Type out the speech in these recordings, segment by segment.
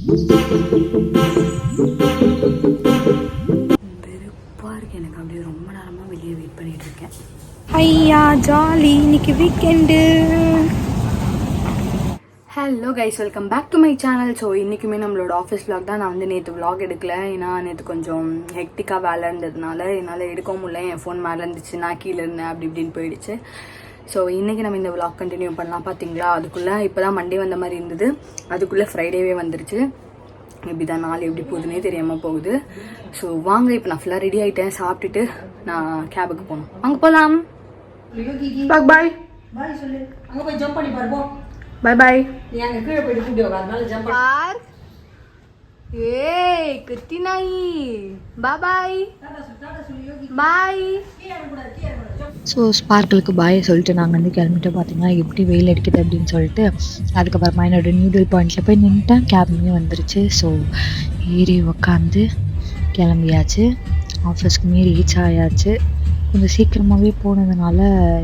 வெறுப்பாக இருக்குது எனக்கு. அப்படியே ரொம்ப நேரமாக வெளியே வெயிட் பண்ணிகிட்டு இருக்கேன். ஐயா ஜாலி, இன்னைக்கு weekend. Hello guys, welcome back to my channel. So இன்றைக்குமே நம்மளோட ஆஃபீஸ் vlog தான். நான் வந்து நேற்று vlog எடுக்கல, ஏன்னா நேற்று கொஞ்சம் ஹெக்டிக்காக வேலை இருந்ததுனால என்னால் எடுக்கவும் முடியல. என் ஃபோன் மேலே இருந்துச்சு, நான் கீழே இருந்தேன், அப்படி இப்படின்னு போயிடுச்சு. ஸோ இன்றைக்கி நம்ம இந்த vlog கண்டினியூ பண்ணலாம். பார்த்தீங்களா, அதுக்குள்ளே இப்போ தான் மண்டே வந்த மாதிரி இருந்தது, அதுக்குள்ளே ஃப்ரைடேவே வந்துருச்சு. இப்படி தான் நாள் எப்படி போகுதுன்னே தெரியாமல் போகுது. ஸோ வாங்க, இப்போ நான் ஃபுல்லாக ரெடி ஆகிட்டேன். சாப்பிட்டுட்டு நான் கேபுக்கு போகணும். வாங்க போகலாம். பாய் பாய் பாய் சொல்லு. அங்க போய் ஜம்ப் பண்ணி பாரு போ. பாய் பாய். நீ அங்க கீழ போய் வீடியோ வரனால ஜம்ப் பண்ணி பார். ஏய் குட்டி நாய். பாய் பாய். டாடா சொல்லு யோகி. பாய். கீழ கூடாது. ஸோ ஸ்பார்க்கிளுக்கு பாயை சொல்லிட்டு நாங்கள் வந்து கிளம்பிட்டு பார்த்தீங்கன்னா எப்படி வெயில் அடிக்குது அப்படின்னு சொல்லிட்டு அதுக்கப்புறமா என்னோட நியூடல் பாயிண்டில் போய் நின்றுட்டேன். கேபுமே வந்துருச்சு. ஸோ ஏறி உக்காந்து கிளம்பியாச்சு. ஆஃபீஸ்க்குமே ரீச் ஆயாச்சு. கொஞ்சம் சீக்கிரமாகவே போனதுனால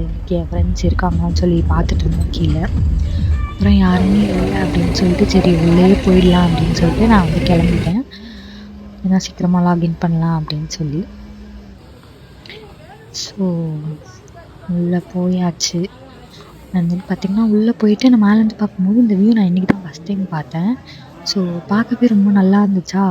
இன்றைக்கி என் ஃப்ரெண்ட்ஸ் இருக்காங்கன்னு சொல்லி பார்த்துட்டு இருந்தேன் கீழே. அப்புறம் யாருமே இல்லை அப்படின்னு சொல்லிட்டு சரி உள்ளே போயிடலாம் அப்படின்னு சொல்லிட்டு நான் வந்து கிளம்பிட்டேன். ஏன்னா சீக்கிரமாக லாகின் பண்ணலாம் அப்படின்னு சொல்லி. ஸோ உள்ளே போயாச்சு. வந்து பார்த்திங்கன்னா உள்ளே போயிட்டு நான் மேலேருந்து பார்க்கும்போது இந்த வியூ நான் இன்றைக்கி தான் ஃபஸ்ட் டைம் பார்த்தேன். ஸோ பார்க்கவே ரொம்ப நல்லா இருந்துச்சா,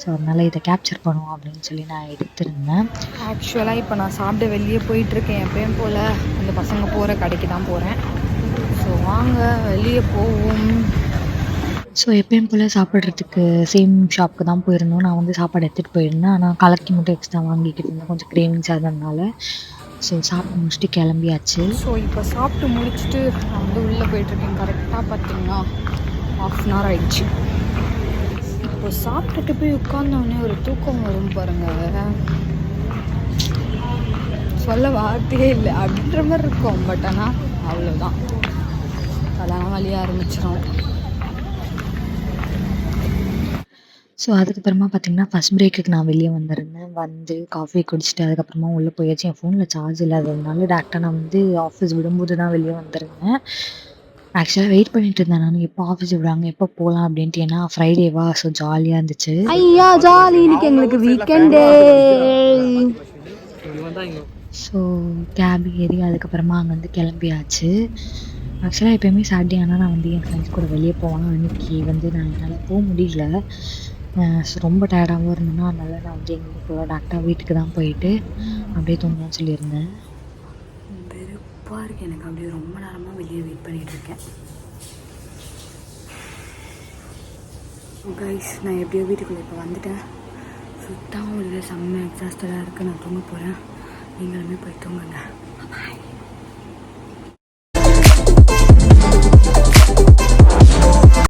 ஸோ அதனால் இதை கேப்சர் பண்ணுவோம் அப்படின்னு சொல்லி நான் எடுத்திருந்தேன். ஆக்சுவலாக இப்போ நான் சாப்பிட வெளியே போயிட்டுருக்கேன். எப்பயும் போல் அந்த பசங்க போகிற கடைக்கு தான் போகிறேன். ஸோ வாங்க வெளியே போவோம். ஸோ எப்பயும் போல் சாப்பிட்றதுக்கு சேம் ஷாப்புக்கு தான் போயிருந்தோம். நான் வந்து சாப்பாடு எடுத்துகிட்டு போயிருந்தேன். ஆனால் கலக்கி மட்டும் எக்ஸ்ட்ரா வாங்கிக்கிட்டு இருந்தேன், கொஞ்சம் கிரேவிங்ஸ் ஆனதுனால. ஸோ சாப்பிட்டு முடிச்சுட்டு கிளம்பியாச்சு. ஸோ இப்போ சாப்பிட்டு முடிச்சுட்டு நான் வந்து உள்ளே போயிட்டுருக்கேன். கரெக்டாக பார்த்தீங்கன்னா 1/2 hour ஆயிடுச்சு. இப்போ சாப்பிட்டுட்டு போய் உட்கார்ந்தோடனே ஒரு தூக்கம் வரும் பாருங்க, சொல்ல வார்த்தையே இல்லை அப்படின்ற மாதிரி இருக்கும். பட் ஆனால் அவ்வளோதான், அதெல்லாம் வழிய ஆரம்பிச்சிடும். ஸோ அதுக்கப்புறமா பார்த்திங்கன்னா ஃபஸ்ட் பிரேக்குக்கு நான் வெளியே வந்திருந்தேன். வந்து காஃபி குடிச்சிட்டு அதுக்கப்புறமா உள்ளே போயாச்சு. என் ஃபோனில் சார்ஜ் இல்லாததுனால டேரெக்டாக நான் வந்து ஆஃபீஸ் விடும்போது தான் வெளியே வந்திருந்தேன். ஆக்சுவலாக வெயிட் பண்ணிட்டு இருந்தேன் நான், எப்போ ஆஃபீஸ் விடுறாங்க, எப்போ போகலாம் அப்படின்ட்டு. ஏன்னா ஃப்ரைடேவா, ஸோ ஜாலியாக இருந்துச்சு. ஐயா ஜாலி, இன்னைக்கு எங்களுக்கு வீக்கெண்டே. ஸோ கேப் ஏறி அதுக்கப்புறமா அங்கே வந்து கிளம்பியாச்சு. ஆக்சுவலாக எப்போயுமே சாட்டர்டே ஆனால் நான் வந்து என் ஃப்ரெண்ட்ஸ் கூட வெளியே போவேன். அன்றைக்கி வந்து நான் என்னால் போக முடியல, ரொம்ப டயர்டாகவும் இருந்தேன்னா, அதனால் நான் வந்து எங்களுக்கு போக டேரெக்டாக வீட்டுக்கு தான் போயிட்டு அப்படியே தூங்கணும்னு சொல்லியிருந்தேன். வெறுப்பாக இருக்குது எனக்கு. அப்படியே ரொம்ப நேரமாக வெளியே வெயிட் பண்ணிகிட்டு இருக்கேன். கைஸ், நான் எப்படியோ வீட்டுக்குள்ளே இப்போ வந்துட்டேன். சுத்தமாக முடியல, செம்ம எக்ஸாஸ்டடாக இருக்குது. நான் தூங்க போகிறேன். நீங்களுமே போய் தூங்குங்க. பாய்.